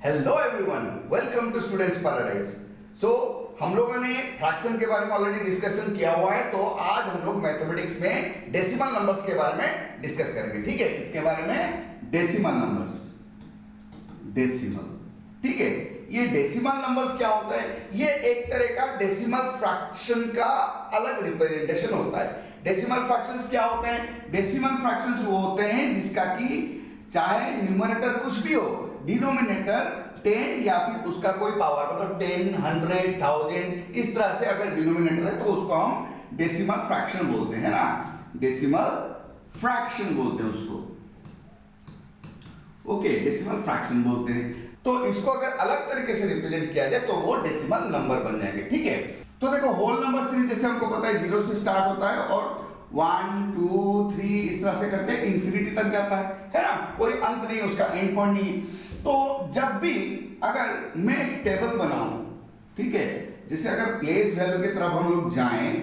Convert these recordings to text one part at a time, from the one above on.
Hello everyone, welcome to students paradise. So हम लोगों ने फ्रैक्शन के बारे में ऑलरेडी डिस्कशन किया हुआ है, तो आज हम लोग मैथमेटिक्स में डेसिमल नंबर्स के बारे में डिस्कस करेंगे। ठीक है, इसके बारे में डेसिमल नंबर्स, डेसिमल। ठीक है, ये डेसिमल नंबर्स क्या होता है? ये एक तरह का डेसिमल फ्रैक्शन का अलग रिप्रेजेंटेशन होता है। डेसिमल फ्रैक्शंस क्या होते हैं? डेसिमल फ्रैक्शंस वो होते हैं जिसका कि चाहे न्यूमरेटर कुछ भी हो, डिनोमिनेटर 10 या फिर उसका कोई पावर, मतलब 10, 100, 1000 इस तरह से अगर डिनोमिनेटर है तो उसको हम डेसिमल फ्रैक्शन बोलते हैं ना, डेसिमल फ्रैक्शन बोलते हैं उसको। ओके, डेसिमल फ्रैक्शन बोलते हैं। तो इसको अगर अलग तरीके से रिप्रेजेंट किया जाए तो वो डेसिमल नंबर बन जाएंगे। ठीक है, तो देखो होल नंबर सीरीज जैसे हमको पता है 0 से स्टार्ट होता है और 1, 2, 3 इस तरह से करके इंफिनिटी तक जाता है ना, कोई अंत नहीं, उसका एंड पॉइंट नहीं। तो जब भी अगर मैं एक टेबल बनाऊं, ठीक है, जैसे अगर प्लेस वैल्यू की तरफ हम लोग जाएं,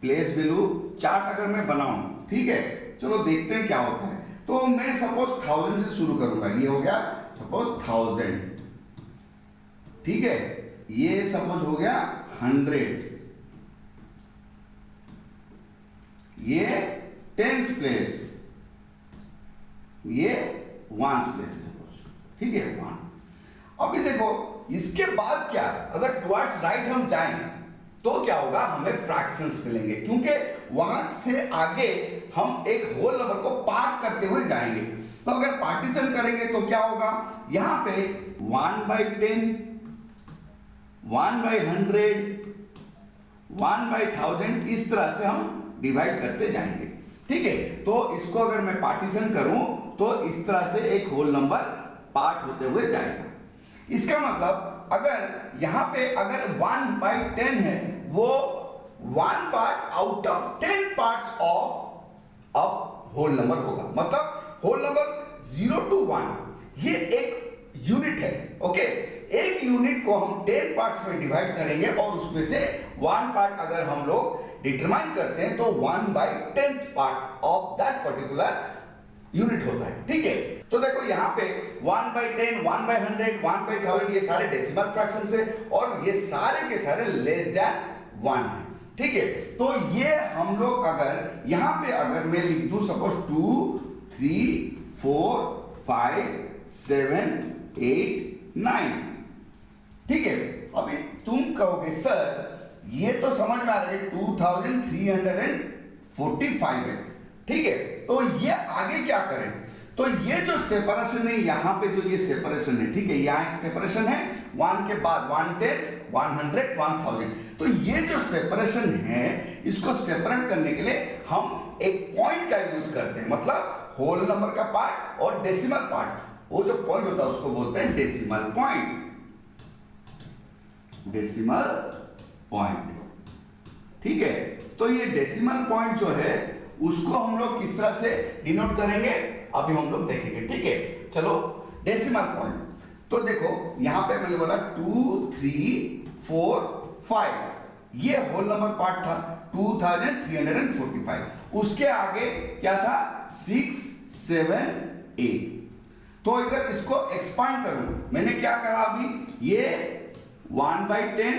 प्लेस वैल्यू चार्ट अगर मैं बनाऊं, ठीक है, चलो देखते हैं क्या होता है। तो मैं सपोज 1000 से शुरू करूंगा, ये हो गया सपोज 1000, ठीक है, ये सपोज हो गया 100, ये टेंस प्लेस, ये वंस प्लेस है सपोज, ठीक है, 1। अभी देखो इसके बाद क्या, अगर टुवर्ड्स राइट हम जाएं तो क्या होगा, हमें फ्रैक्शंस मिलेंगे, क्योंकि वहां से आगे हम एक होल नंबर को पार्ट करते हुए जाएंगे। तो अगर पार्टीशन करेंगे तो क्या होगा, यहां पे 1/10, 1/100, 1/1000 इस तरह से हम डिवाइड करते जाएंगे। ठीक है, तो इसको अगर मैं पार्टीशन करूं तो इस तरह से एक होल नंबर पार्ट होते हुए जाएगा। इसका मतलब अगर यहां पे अगर 1/10 है, वो 1 part out of 10 parts of a whole number होगा। मतलब होल नंबर 0 to 1 ये एक यूनिट है। ओके, एक यूनिट को हम 10 पार्ट्स में डिवाइड करेंगे और उसमें से 1 पार्ट अगर हम लोग डिटरमाइन करते हैं तो 1/10 part of that particular unit होता है। ठीक है, तो देखो यहाँ पे 1/10, 1/100, 1/1000 ये सारे डेसिमल फ्रैक्शंस है और ये सारे के सारे लेस देन 1 है। ठीक है, तो ये हम लोग अगर यहाँ पे अगर मैं लिख दूं सपोज 2, 3, 4, 5, 7, 8, 9, ठीक है, अभी तुम कहोगे सर ये तो समझ में आ रहा है 2345 है। ठीक है, तो ये आगे क्या करें? तो ये जो सेपरेशन है, यहाँ पे जो ये सेपरेशन है, ठीक है, यहाँ एक सेपरेशन है 1 के बाद 1/10, 100, 1000। तो ये जो सेपरेशन है, इसको सेपरेट करने के लिए हम एक पॉइंट का यूज करते हैं, मतलब होल नंबर का पार्ट और डेसिमल पार्ट, वो जो पॉइंट होता है उसको बोलते हैं डेसिमल पॉइंट, डेसिमल पॉइंट। ठीक है, तो ये डेसिमल पॉइंट जो है उसको हम लोग किस तरह से डिनोट करेंगे अभी हम लोग देखेंगे। ठीक है, चलो डेसिमल पॉइंट। तो देखो यहां पे मैंने बोला 2, 3, 4, 5 ये होल नंबर पार्ट था 2345। उसके आगे क्या था 6, 7, 8। तो अगर इसको एक्सपांड करूं, मैंने क्या कहा अभी, ये 1/10,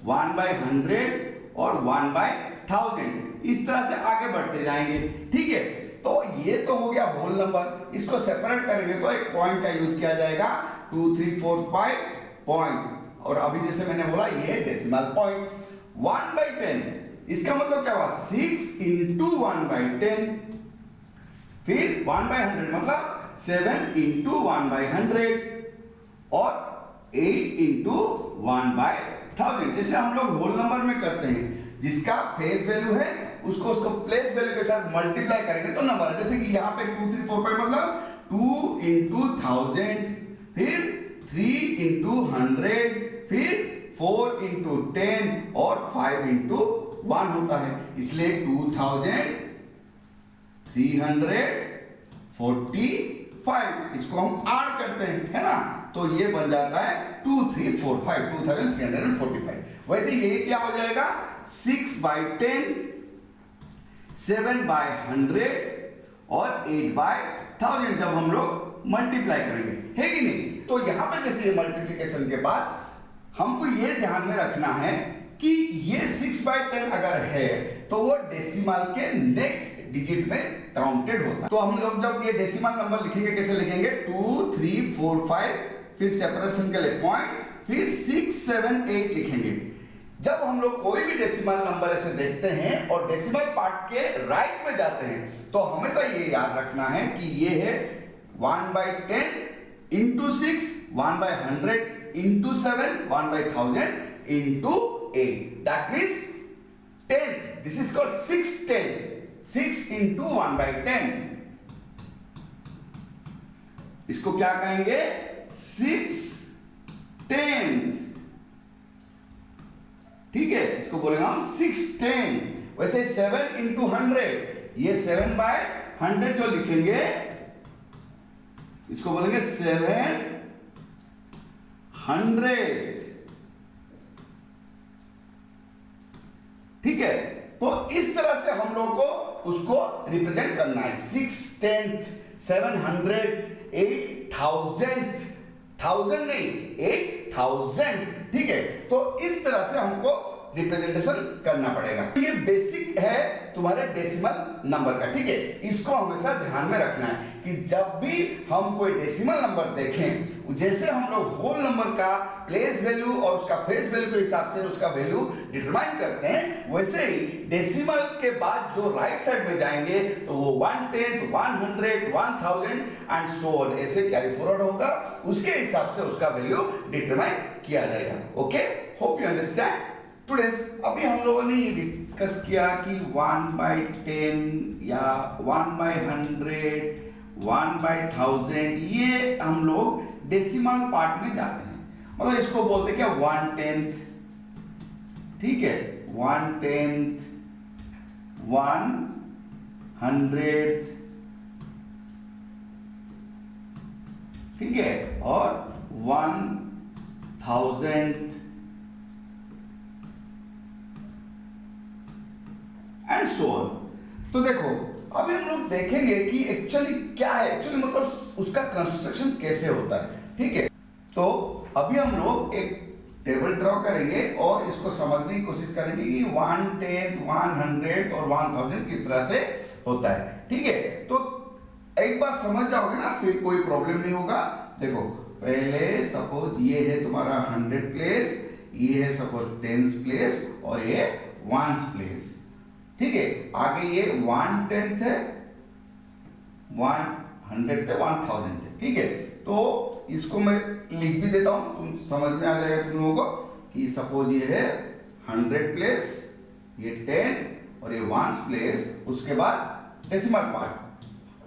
1/100 और 1/1000 इस तरह से आगे बढ़ते जाएंगे। ठीक है, तो ये तो हो गया होल नंबर। इसको सेपरेट करेंगे तो एक पॉइंट का यूज किया जाएगा 2, 3, 4, 5 पॉइंट। और अभी जैसे मैंने बोला ये डेसिमल पॉइंट 1/10, इसका मतलब क्या हुआ 6 into 1/10, फिर 1/100 मतलब 7 into 1/100 और 8 into 1/1000। जैसे हम लोग होल नंबर में करते हैं, जिसका फेस वैल्यू है उसको प्लेस वैल्यू के साथ मल्टीप्लाई करेंगे तो नंबर है। जैसे कि यहाँ पे 2, 3, 4, 5 मतलब 2 into 1000, फिर 3 into 100, फिर 4 into 10 और 5 into 1 होता है, इसलिए 2345 इसको हम ऐड करते हैं, है ना, तो ये बन जाता है 2345, 2345। वैसे ये क्या हो जाएगा 6/10, 7/100 और 8/1000। 1000 जब हम लोग मल्टीप्लाई करेंगे, है कि नहीं। तो यहाँ पे जैसे ये मल्टीप्लिकेशन के बाद हमको ये ध्यान में रखना है कि ये 6/10 अगर है तो वो डेसिमल के नेक्स्ट डिजिट में काउंटेड होता है। तो हम लोग जब ये डेसिमल नंबर लिखेंगे कैसे लिखेंगे, 2 3 4 5, फिर सेपरेशन के लिए पॉइंट, फिर 6 7 8 लिखेंगे। जब हम लोग कोई भी डेसिमल नंबर ऐसे देखते हैं और डेसिमल पार्ट के राइट में जाते हैं तो हमेशा ये याद रखना है कि ये है 1/10 into 6, 1/100 into 7, 1/1000 into 8. That means 10th. This is called 6/10. 6 into 1/10. इसको क्या कहेंगे, 6/10। ठीक है, इसको बोलेंगे हम 6/10। वैसे 7 into 100, ये 7/100 जो लिखेंगे इसको बोलेंगे 700। ठीक है, तो इस तरह से हम लोग को उसको रिप्रेजेंट करना है। 6/10, 700, 8,000, 1000 नहीं 8,000। ठीक है, तो इस तरह से हमको रिप्रेजेंटेशन करना पड़ेगा। ये बेसिक है तुम्हारे डेसिमल नंबर का। ठीक है, इसको हमेशा ध्यान में रखना है कि जब भी हम कोई डेसिमल नंबर देखें, जैसे हम लोग होल नंबर का प्लेस वैल्यू और उसका फेस वैल्यू के हिसाब से उसका वैल्यू डिटरमाइन करते हैं, वैसे ही डेसिमल के बाद जो राइट साइड में जाएंगे तो वो 1/10, 100, 1000 एंड सो ऑन ऐसे कैरी फॉरवर्ड होगा, उसके हिसाब से उसका वैल्यू डिटरमाइन किया जाएगा। Okay, hope you understand students. अभी हम लोगों ने ये डिस्कस किया कि 1/10 या 1/100, 1/1000 ये हम लोग डेसिमल पार्ट में जाते हैं, मतलब इसको बोलते हैं क्या 1/10। ठीक है, 1/10, 100, ठीक है, और 1000 एंड सो ऑन। तो देखो अभी हम लोग देखेंगे कि एक्चुअली क्या है, एक्चुअली मतलब उसका कंस्ट्रक्शन कैसे होता है। ठीक है, तो अभी हम लोग एक टेबल ड्रॉ करेंगे और इसको समझने की कोशिश करेंगे कि 1/10, 100 और 1000 किस तरह से होता है। ठीक है, तो एक बार समझ जाओगे ना फिर कोई प्रॉब्लम नहीं होगा। देखो पहले सपोज ये है तुम्हारा 100 प्लेस, ये है सपोज 10 प्लेस और ये 1 प्लेस। ठीक है, आगे ये 1/10 है, 100 थे, 1000 थे। ठीक है, तो इसको मैं लिख भी देता हूं, तुम समझ में आ जाएगा तुम लोगों को कि सपोज ये है 100 प्लेस, ये 10 और ये 1 प्लेस, उसके बाद डेसिमल पार्ट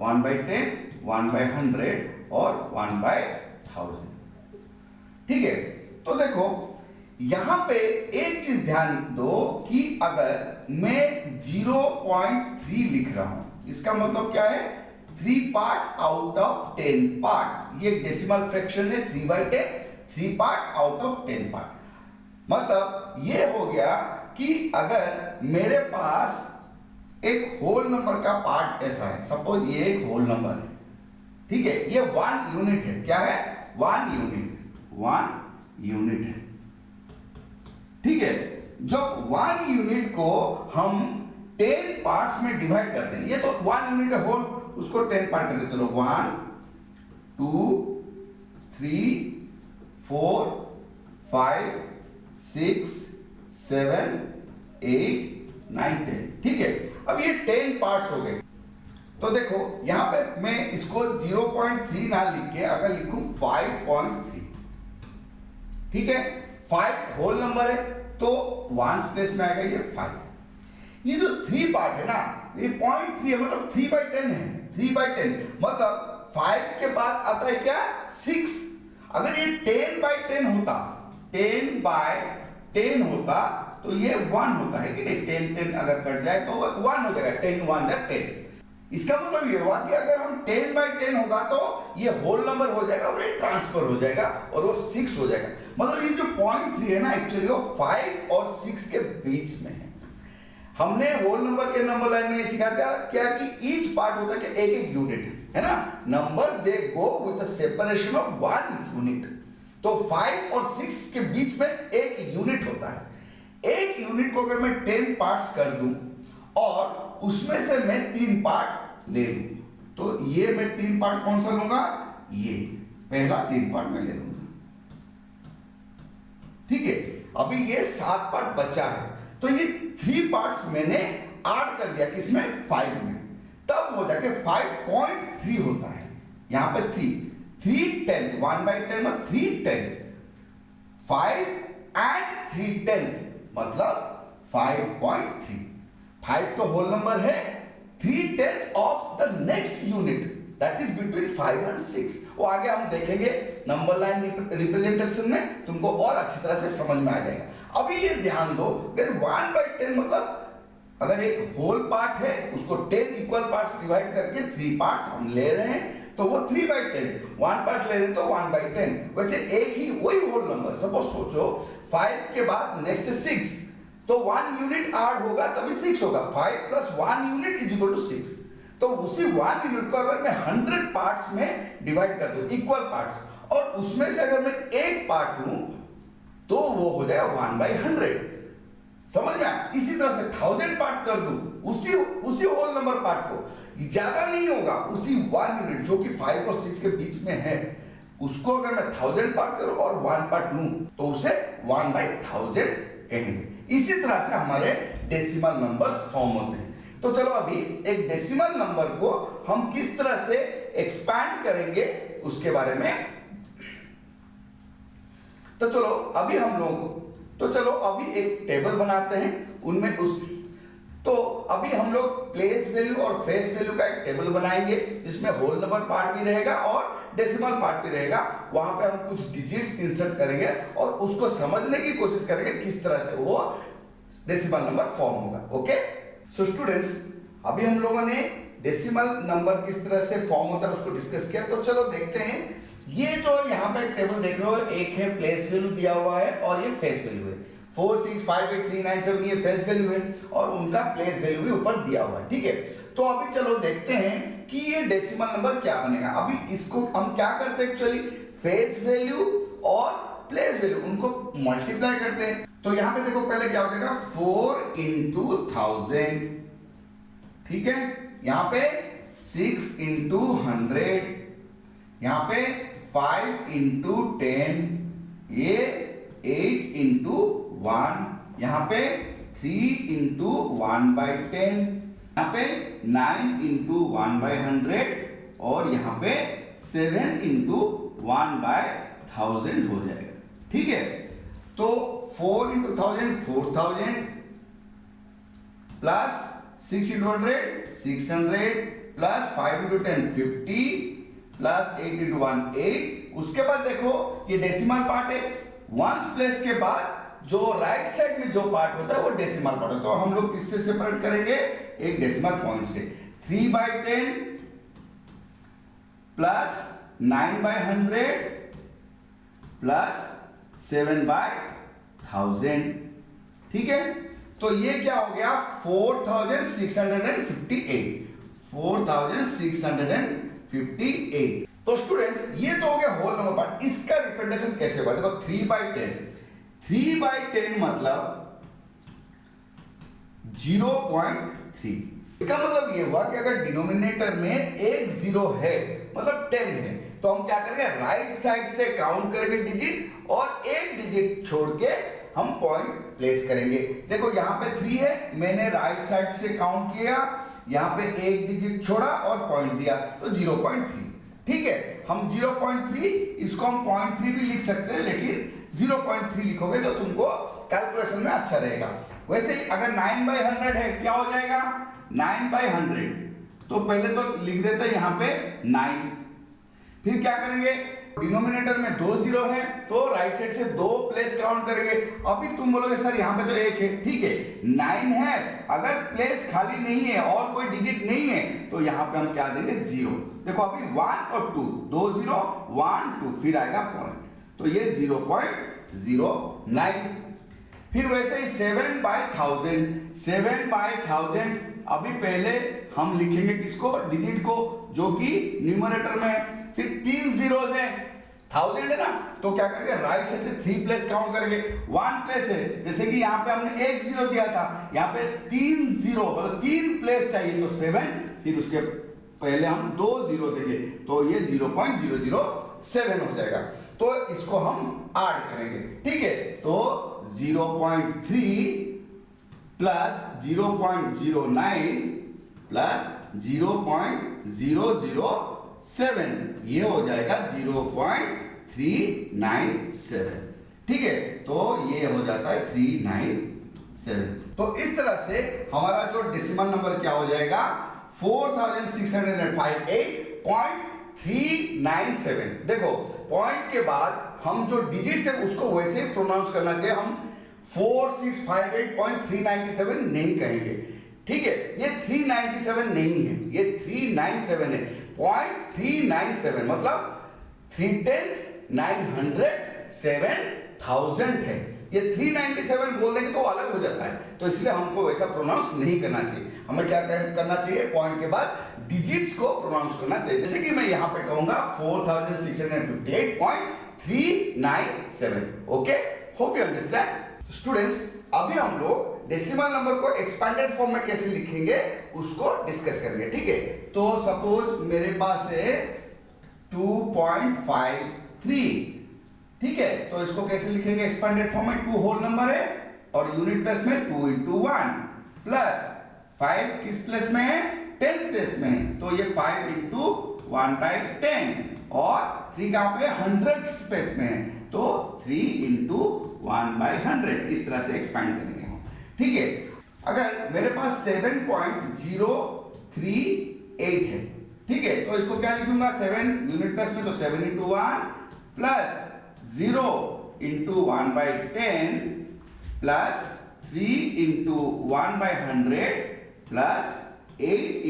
1/10, 1/100 और 1/1000। ठीक है, तो देखो यहां पे एक चीज ध्यान दो कि अगर मैं 0.3 लिख रहा हूं, इसका मतलब क्या है, 3 पार्ट आउट ऑफ 10 पार्ट्स। ये डेसिमल फ्रैक्शन है 3/10, 3 पार्ट आउट ऑफ 10 पार्ट। मतलब ये हो गया कि अगर मेरे पास एक होल नंबर का पार्ट ऐसा है, सपोज ये एक होल नंबर है। ठीक है, ये 1 यूनिट है, क्या है 1 यूनिट, 1 यूनिट है। ठीक है, जब 1 यूनिट को हम 10 पार्ट्स में डिवाइड करते हैं, ये तो 1 यूनिट है होल, उसको 10 पार्ट करते चलो 1 2 3 4 5 6 7 8 9 10। ठीक है, अब ये 10 पार्ट्स हो गए। तो देखो यहां पे मैं इसको 0.3 ना लिख के अगर लिखूं 5.3, ठीक है, 5 होल नंबर है तो 1 प्लेस में आएगा ये 5। ये जो 3 पार्ट है ना, ये 0.3 है, मतलब 3/10 है, 3/10 मतलब 5 के बाद आता है क्या 6। अगर ये 10/10 होता, 10/10 होता तो ये 1 होता है कि नहीं, 10 अगर कट जाए तो 1 हो जाएगा, 10 1 जा 10। इसका मतलब ये हुआ कि अगर हम 10/10 होगा तो ये होल नंबर हो जाएगा और ये ट्रांसफर हो जाएगा और वो 6 हो जाएगा। मतलब ये जो 0.3 है ना, एक्चुअली वो 5 और 6 के बीच में है। हमने होल नंबर के नंबर लाइन में ये सीखा था क्या कि ईच पार्ट होता है कि एक एक यूनिट है ना, number they go with a separation of 1 unit. तो 5 और 6 के बीच में एक यूनिट होता है। एक यूनिट को अगर मैं 10 पार्ट्स कर दूं और उसमें से मैं 3 पार्ट ले लूं, तो ये मैं 3 पार्ट कौन सा लूंगा, ये पहला 3 पार्ट में ले लूंगा, ठीक है। अभी ये 7 पार्ट बचा है, तो ये 3 पार्ट्स मैंने ऐड कर दिया किसमें, 5 में, तब हो जाके 5.3 होता है। यहां पे 3/10 1/10 में 3/10 5 and 3/10 मतलब 5.3। 5 तो होल नंबर है, 3/10 of the next unit that is between 5 and 6। वो आगे हम देखेंगे नंबर लाइन रिप्रेजेंटेशन में, तुमको और अच्छी तरह से समझ में आ जाएगा। अभी ये ध्यान दो, अगर 1/10 मतलब अगर एक होल पार्ट है उसको 10 इक्वल पार्ट्स डिवाइड करके 3 पार्ट्स हम ले रहे हैं, तो वो 3/10, 1 पार्ट ले रहे हैं तो 1/10। वैसे एक ही वही होल नंबर, सपोज सोचो 5 के बाद नेक्स्ट 6, तो 1 यूनिट ऐड होगा तभी 6 होगा, 5 + 1 यूनिट इज इक्वल टू 6। तो उसी 1 यूनिट को अगर मैं 100 पार्ट्स में डिवाइड कर दूं इक्वल पार्ट्स, और उसमें से अगर मैं एक पार्ट लूं तो वो हो जाएगा 1/100। समझ में आया? इसी तरह से 1000 पार्ट कर दूं उसी होल नंबर पार्ट को, ज्यादा नहीं होगा, उसी 1 यूनिट जो कि 5 और 6 के बीच में है, उसको अगर मैं 1000 पार्ट करूं और 1 पार्ट लूं तो उसे 1/1000 कहेंगे। इसी तरह से हमारे डेसिमल नंबर्स फॉर्म होते हैं। तो चलो अभी एक डेसिमल नंबर को हम किस तरह से एक्सपैंड करेंगे उसके बारे में, तो चलो अभी हम लोग अभी एक टेबल बनाते हैं उनमें तो अभी हम लोग प्लेस वैल्यू और फेस वैल्यू का एक टेबल बनाएंगे जिसमें होल नंबर पार्ट भी रहेगा और डेसिमल पार्ट भी रहेगा। वहां पे हम कुछ डिजिट्स इंसर्ट करेंगे और उसको समझने की कोशिश करेंगे किस तरह से वो डेसिमल नंबर फॉर्म होगा। ओके, सो स्टूडेंट्स, अभी हम लोगों ने डेसिमल नंबर किस तरह से फॉर्म होता है उसको डिस्कस किया। तो चलो देखते हैं, ये जो यहाँ पे टेबल देख रहे हो, एक है प्लेस वैल्यू दिया हुआ है और ये फेस वैल्यू है। 4 6 5 8 3 9 7 ये फेस वैल्यू है और उनका प्लेस वैल्यू भी ऊपर दिया हुआ है, ठीक है। तो अभी चलो देखते हैं कि ये डेसिमल नंबर क्या बनेगा। अभी इसको हम क्या करते हैं, एक्चुअली फेस वैल्यू और प्लेस वैल्यू उनको मल्टीप्लाई करते हैं। तो यहाँ पे देखो पहले क्या हो जाएगा, 4 × 1000, ठीक है। यहाँ पे 6 × 100, यहाँ पे 5 × 10, ये 8 × 1, यहाँ पे 3 × 1/10, यहाँ पे 9 × 1/100 और यहाँ पे 7 × 1/1000 हो जाएगा, ठीक है। तो 4 × 1000 4000 प्लस 6 × 100 600 प्लस 5 × 10 50 प्लस 8 × 1 8। उसके बाद देखो ये डेसिमल पार्ट है, वंस प्लेस के बाद जो राइट साइड में जो पार्ट होता है वो डेसिमल पार्ट होता है। तो हम लोग किससे सेपरेट करेंगे, एक डेसिमल पॉइंट से। 3/10 प्लस 9/100 प्लस 7/1000, ठीक है। तो ये क्या हो गया, 4658 4658। तो स्टूडेंट्स ये तो हो गया होल नंबर पार्ट। इसका रिप्रेजेंटेशन कैसे होगा, देखो 3/10 मतलब 0.3। इसका मतलब ये हुआ कि अगर डिनोमिनेटर में एक 0 है मतलब 10 है, तो हम क्या करेंगे, राइट साइड से काउंट करेंगे डिजिट और एक डिजिट छोड़ के हम पॉइंट प्लेस करेंगे। देखो यहाँ पे 3 है, मैंने राइट साइड से काउंट किया, यहाँ पे एक डिजिट छोड़ा और पॉइंट दिया, तो 0.3, ठीक है। हम 0.3, इसको हम 0.3 भी लिख सकते हैं, लेकिन 0.3 लिखोगे तो तुमको कैलकुलेशन में अच्छा रहेगा। वैसे ही अगर 9/100 है क्या हो जाएगा, 9/100, तो पहले तो लिख देते हैं यहाँ पे 9, फिर क्या करेंगे, डिनोमिनेटर में 2 0 है तो राइट साइड से 2 प्लेस काउंट करेंगे। अभी तुम बोलोगे सर यहाँ पे तो 1 है, ठीक है, 9 है, अगर प्लेस खाली नहीं है और कोई डिजिट नहीं है तो यहाँ पे हम क्या देंगे, 0। देखो अभी 1 और 2, 2 0 1 2, फिर आएगा पॉइंट, तो ये 0.09। फिर वैसे ही 7/1000 अभी पहले हम लिखेंगे किसको, डिजिट को, जो कि न्यूमरेटर में है। फिर 3 जीरोस है, 1000 है ना, तो क्या करेंगे, राइट साइड से 3 प्लेस काउंट करेंगे। 1 प्लेस है, जैसे कि यहाँ पे हमने 1 जीरो दिया था, यहाँ पे 3 जीरो मतलब 3 प्लेस चाहिए, तो 7, फिर उसके पहले हम 2 जीरो देंगे, तो ये 0.007 हो जाएगा। तो इसको हम ऐड करेंगे, ठीक है। तो 0.3 प्लस 0.09 प्लस 0.007, ये हो जाएगा 0.397, ठीक है। तो ये हो जाता है 397। तो इस तरह से हमारा जो डेसिमल नंबर क्या हो जाएगा, 4608.397। देखो पॉइंट के बाद हम जो डिजिट्स है उसको वैसे ही प्रोनाउंस करना चाहिए, हम 4658.397 नहीं कहेंगे, ठीक है। ये 397 नहीं है, ये 397 है, 0.397 मतलब 3/10,907,000 है। ये 397 बोल देंगे तो अलग हो जाता है, तो इसलिए हमको वैसा प्रोनाउंस नहीं करना चाहिए। हमें क्या करना चाहिए, पॉइंट के बाद डिजिट्स को प्रोनाउंस करना चाहिए। जैसे कि मैं यहाँ पे कहूंगा 4658.397। Okay, hope you understand. Students, अभी हम लोग डेसिमल नंबर को एक्सपेंडेड फॉर्म में कैसे लिखेंगे उसको डिस्कस करेंगे, ठीक है। तो सपोज मेरे पास है 2.53, ठीक है। तो इसको कैसे लिखेंगे एक्सपेंडेड फॉर्म में, 2 होल नंबर है और यूनिट प्लेस में 2 × 1 प्लस 5 किस प्लेस में है, 10 प्लेस में है, तो ये 5 × 1/10 और 3 कहां पे, 100 स्पेस में है, तो 3 × 1/100, इस तरह से एक्सपेंड करेंगे हम, ठीक है। अगर मेरे पास 7.038 है, ठीक है, तो इसको क्या लिखूंगा, 7 यूनिट प्लेस में, तो 7 × 1 प्लस 0 × 1/10 प्लस 3 × 1/100 प्लस 8 ×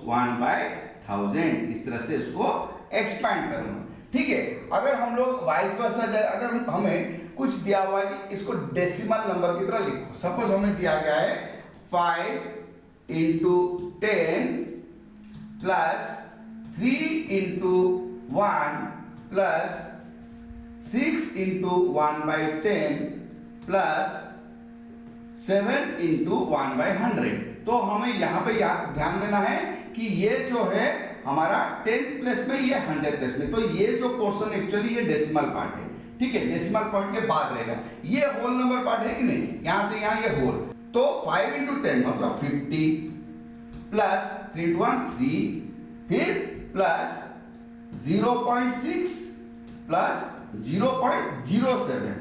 1/1000, इस तरह से इसको एक्सपेंड करूंगा, ठीक है। अगर हम लोग वाइस वर्सा जाए, अगर हमें कुछ दिया हुआ है कि इसको डेसिमल नंबर की तरह लिखो, सपोज हमें दिया गया है 5 × 10 प्लस 3 × 1 प्लस 6 × 1/10 प्लस 7 × 1/100। तो हमें यहाँ पे ध्यान देना है कि ये जो है हमारा 10th प्लेस में, ये 100 प्लेस में, तो ये जो पोर्शन एक्चुअली ये डेसिमल पार्ट है, ठीक है, डेसिमल पॉइंट के बाद रहेगा। ये होल नंबर पार्ट है कि नहीं, यहां से यहां ये होल, तो 5 × 10 मतलब 50 प्लस 3 × 1 3, फिर प्लस 0.6 प्लस 0.07,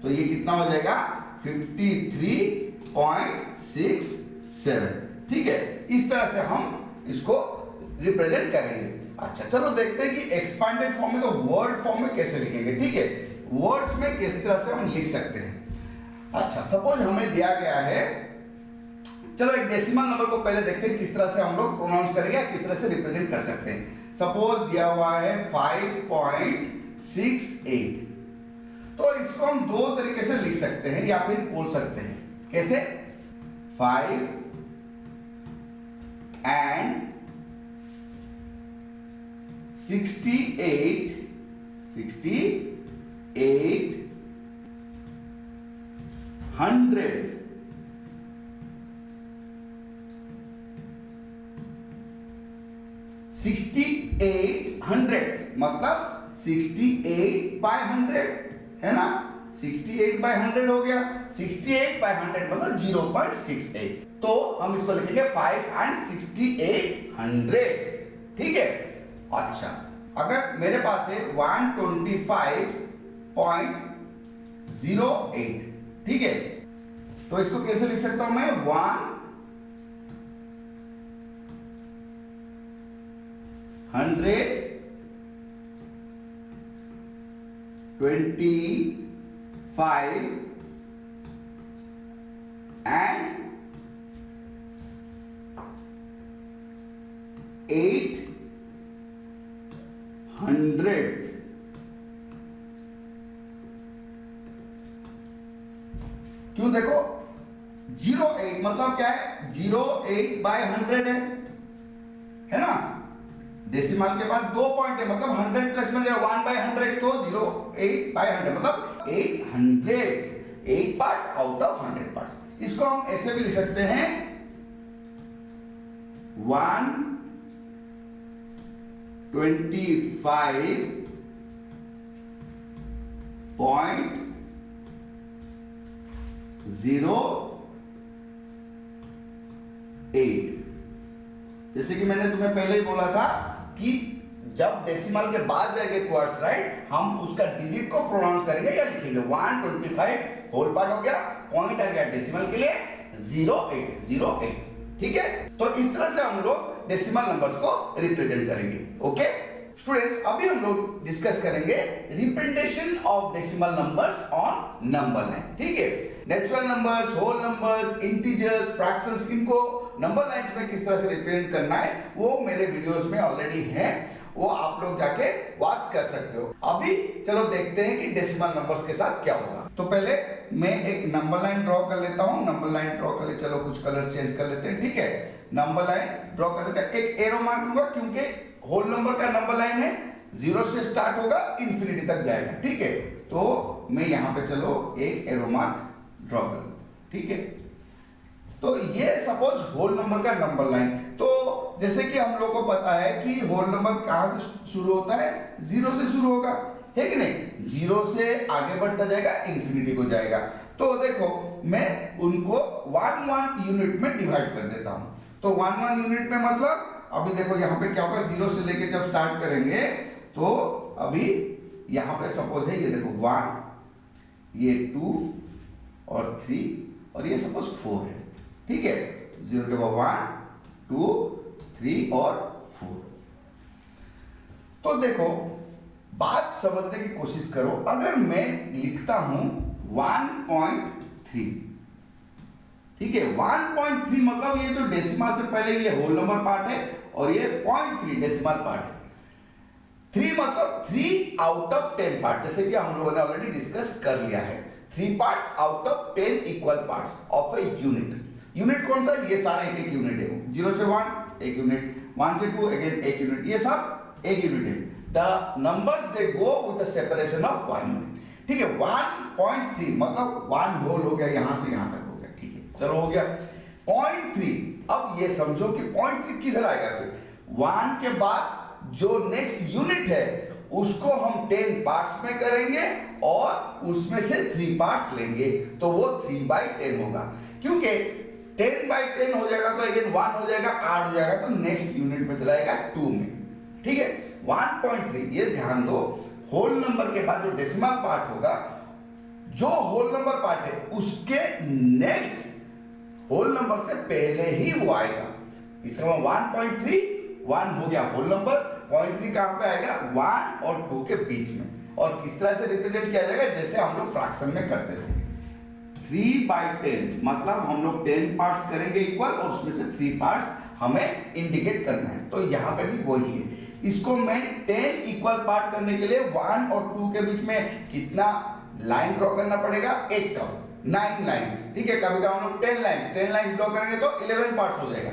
तो ये कितना हो जाएगा, 53.67, ठीक है। इस तरह से हम इसको रिप्रेजेंट करेंगे। अच्छा, चलो देखते हैं कि एक्सपेंडेड फॉर्म में, तो वर्ड फॉर्म में कैसे लिखेंगे, ठीक है। वर्ड्स में किस तरह से हम लिख सकते हैं। अच्छा, सपोज हमें दिया गया है, चलो एक डेसिमल नंबर को पहले देखते हैं किस तरह से हम लोग प्रोनाउंस करेंगे, किस तरह से रिप्रेजेंट कर सकते हैं। सपोज दिया हुआ है 5.68, तो इसको हम दो तरीके से लिख सकते हैं या फिर बोल सकते हैं, कैसे, 5 and 68 100 6800 मतलब 68/100 है ना, 68/100 हो गया, 68/100 मतलब 0.68, तो हम इसको लिखेंगे 5 and 6800, ठीक है। अच्छा, अगर मेरे पास है 125.08, ठीक है, तो इसको कैसे लिख सकता हूं मैं, 125 and 800, क्यों? देखो 08 मतलब क्या है? 08 बाय 100 है ना? डेसिमल के बाद 2 पॉइंट है, मतलब 100 प्लस में 1 बाय 100, तो 08 बाय 100 मतलब 800, 8 पार्ट्स आउट ऑफ 100 पार्ट्स। इसको हम ऐसे भी लिख सकते हैं 125.08। जैसे कि मैंने तुम्हें पहले ही बोला था कि जब डेसिमल के बाद जाएंगे क्वार्ट्स, राइट, हम उसका डिजिट को प्रोनाउंस करेंगे या लिखेंगे। 125 होल पार्ट हो गया, पॉइंट आ गया डेसिमल के लिए 0808, ठीक है। तो इस तरह से हम लोग डेसिमल नंबर्स को रिप्रेजेंट करेंगे। ओके स्टूडेंट्स, अभी हम लोग डिस्कस करेंगे representation of decimal numbers on number line, ठीक है। Natural numbers, whole numbers, integers, fractions, इनको नंबर लाइंस में किस तरह से रिप्रेजेंट करना है वो मेरे वीडियोस में ऑलरेडी है, वो आप लोग जाके वॉच कर सकते हो। अभी चलो देखते हैं कि डेसिमल नंबर्स के साथ क्या होगा। तो पहले मैं एक नंबर लाइन ड्रॉ कर लेता हूं। नंबर लाइन ड्रॉ कर ले, चलो कुछ कलर चेंज कर लेते हैं, ठीक है। नंबर लाइन ड्रॉ कर लेते हैं, एक एरो मार्क लूंगा क्योंकि होल नंबर का नंबर लाइन है, 0 से स्टार्ट होगा, इंफिनिटी तक जाएगा, ठीक है। तो मैं यहां पे चलो एक एरो मार्क ड्रॉ कर लूं, ठीक है। तो ये सपोज होल नंबर का नंबर लाइन, तो जैसे कि हम लोग को पता है कि होल नंबर कहां से शुरू होता है? 0 से शुरू होगा, है कि नहीं? 0 से आगे बढ़ता जाएगा, इंफिनिटी को जाएगा। तो देखो मैं उनको 1 यूनिट में डिवाइड कर देता हूं। तो 1 यूनिट में मतलब अभी देखो यहाँ पे क्या होगा, 0 से लेके जब स्टार्ट करेंगे तो अभी यहाँ पे सपोज है, ये देखो 1, ये 2 और 3 और ये सपोज 4 है, ठीक है। 0 के बाद 1, 2, 3 और 4। तो देखो बात समझने की कोशिश करो, अगर मैं लिखता हूं 1.3, ठीक है। 1.3 मतलब ये जो डेसिमल से पहले ये होल नंबर पार्ट है और ये 0.3 डेसिमल पार्ट है। 3 मतलब 3 आउट ऑफ 10 पार्ट, जैसे कि हम लोगों ने ऑलरेडी डिस्कस कर लिया है। 3 parts out of 10 equal parts of a unit. Unit कौन सा? ये सारे एक एक यूनिट है। 0 से 1 एक यूनिट, 1 से 2 अगेन एक यूनिट, ये सब एक यूनिट है। The numbers they go with the separation of 1 unit, ठीक है। 1.3 मतलब 1 होल हो गया, यहां से यहां तक हो गया, ठीक है, चलो हो गया। 0.3, अब ये समझो कि 0.3 किधर आएगा? फिर 1 के बाद जो नेक्स्ट यूनिट है उसको हम 10 पार्ट्स में करेंगे और उसमें से 3 पार्ट्स लेंगे, तो वो 3/10 होगा। क्योंकि 10/10 हो जाएगा तो अगेन 1 हो जाएगा, 8 हो जाएगा, तो नेक्स्ट यूनिट में चला जाएगा 2 में, ठीक है। 1.3, ये ध्यान दो, होल नंबर के बाद जो डेसिमल पार्ट होगा, जो होल नंबर पार्ट है उसके नेक्स्ट होल नंबर से पहले ही वो आएगा। इसका मतलब 1.3 1 हो गया होल नंबर, 0.3 कहां पे आएगा? 1 और 2 के बीच में। और किस तरह से रिप्रेजेंट किया जाएगा? जैसे हम लोग फ्रैक्शन में करते थे, 3/10 मतलब हम लोग 10 पार्ट्स करेंगे इक्वल और उसमें से 3 पार्ट्स हमें इंडिकेट करना है। तो यहां पे भी वही है। इसको मैं 10 इक्वल पार्ट करने के लिए 1 और 2 के बीच में कितना लाइन ड्रॉ करना पड़ेगा? एक कम 9 लाइंस, ठीक है। कभी कभी हम लोग 10 लाइंस ड्रॉ करेंगे तो 11 पार्ट्स हो जाएगा,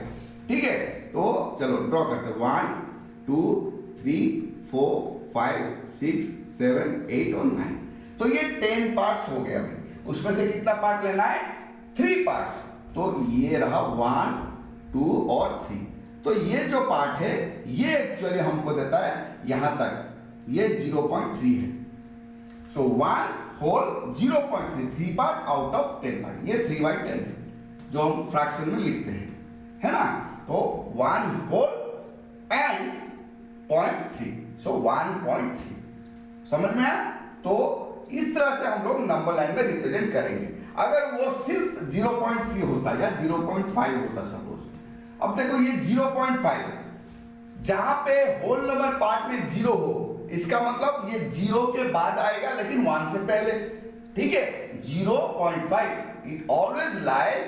ठीक है। तो चलो ड्रॉ करते हैं 1 2 3 4 5 6 7 8 और 9। तो ये 10 पार्ट्स हो गए। अभी उसमें से कितना पार्ट लेना है? 3 पार्ट्स। तो ये रहा 1 2 और 3। तो ये जो पार्ट है ये एक्चुअली हमको देता है यहां तक, ये 0.3 है। So 1 whole 0.3, 3 part out of 10 part, ये 3/10 है जो हम फ्रैक्शन में लिखते हैं, है ना। तो 1 होल एंड 0.3, सो 1.3, समझ में आया? तो इस तरह से हम लोग नंबर लाइन में रिप्रेजेंट करेंगे। अगर वो सिर्फ 0.3 होता या 0.5 होता सपोज, अब देखो ये 0.5, जहां पे होल नंबर पार्ट में 0 हो, इसका मतलब ये 0 के बाद आएगा लेकिन 1 से पहले, ठीक है। 0.5 it always lies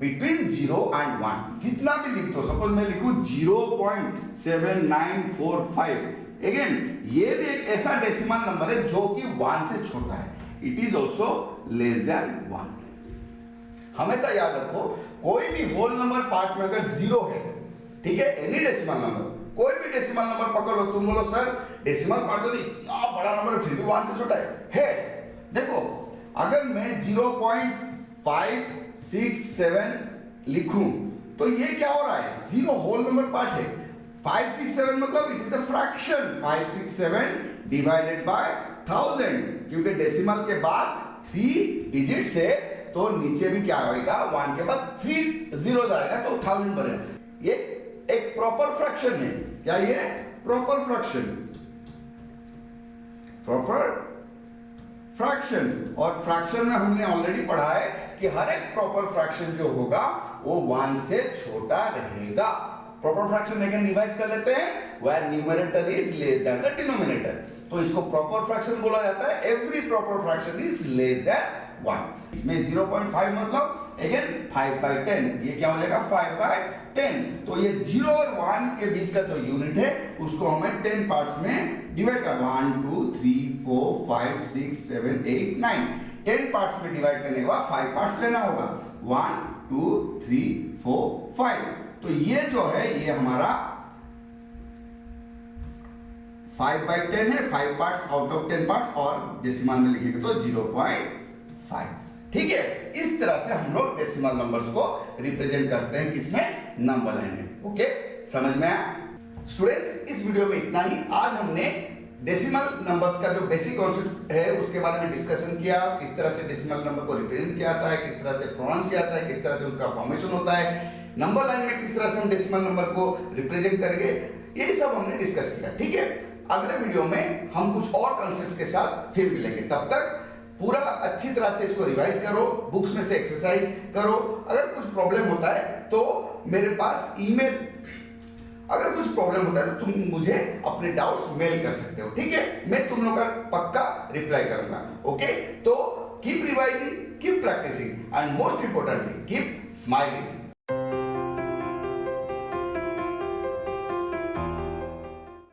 between 0 and 1। जितना भी लिख दो, सपोज मैं लिखूं 0.7945, अगेन ये भी एक ऐसा डेसिमल नंबर है जो कि 1 से छोटा है, it is also less than 1। हमेशा याद रखो, कोई भी होल नंबर पार्ट में अगर जीरो है, ठीक है, एनी डेसिमल नंबर, कोई भी डेसिमल नंबर पकड़ लो, तुम बोलो सर डेसिमल पार्ट तो इतना बड़ा नंबर फिर भी 1 से छोटा है। देखो अगर मैं 0.567 लिखूं तो ये क्या हो रहा है, जीरो होल नंबर पार्ट है। 567 मतलब it is a fraction, 567 divided by 1000, क्योंकि डेसिमल के बाद 3 डिजिट से तो नीचे भी क्या आएगा, 1 के बाद 3 जीरो आएगा तो 1000 बने। ये एक प्रॉपर फ्रैक्शन है। क्या ये प्रॉपर फ्रैक्शन, प्रॉपर फ्रैक्शन। और फ्रैक्शन में हमने ऑलरेडी पढ़ा है कि हर एक प्रॉपर फ्रैक्शन जो होगा वो 1 से छोटा रहेगा। प्रॉपर फ्रैक्शन अगेन रिवाइज कर लेते हैं, where numerator is less than the denominator, तो इसको प्रॉपर फ्रैक्शन बोला जाता है। Every proper fraction is less than 1। इसमें 0.5 मतलब अगेन 5/10, ये क्या हो जाएगा 5/10। तो ये 0 और 1 के बीच का जो यूनिट है उसको हमें 10 पार्ट्स में डिवाइड कर, 1 2 3 4 5 6 7 8 9, 10 पार्ट्स में डिवाइड करने के बाद 5 पार्ट्स लेना होगा, 1 2 3 4 5। तो ये जो है ये हमारा 5/10 है, 5 पार्ट्स आउट ऑफ 10 पार्ट्स, और डेसिमल में लिखेंगे तो 0.5। ठीक है, इस तरह से हम लोग डेसिमल नंबर्स को रिप्रेजेंट करते हैं किसमें, नंबर लाइन में। ओके, समझ में आया स्टूडेंट्स? इस वीडियो में इतना ही। आज हमने डेसिमल नंबर्स का जो बेसिक कॉन्सेप्ट है उसके बारे में डिस्कशन किया, किस तरह से डेसिमल नंबर को रिप्रेजेंट किया जाता है, किस तरह से प्रोनाउंस किया जाता है, किस तरह से उसका फॉर्मेशन होता है, नंबर लाइन में किस तरह से हम डेसिमल नंबर को रिप्रेजेंट करेंगे, ये सब हमने डिस्कस किया। ठीक है, अगले वीडियो में हम कुछ और कॉन्सेप्ट के साथ फिर मिलेंगे। तब तक पूरा अच्छी तरह से इसको रिवाइज करो, बुक्स में से एक्सरसाइज करो। अगर कुछ प्रॉब्लम होता है तो मेरे पास ईमेल, अगर कुछ प्रॉब्लम होता है तो तुम मुझे अपने डाउट्स मेल कर सकते हो। ठीक है, मैं तुम लोग का पक्का रिप्लाई करूंगा। ओके, तो keep revising, keep practising and most importantly keep smiling.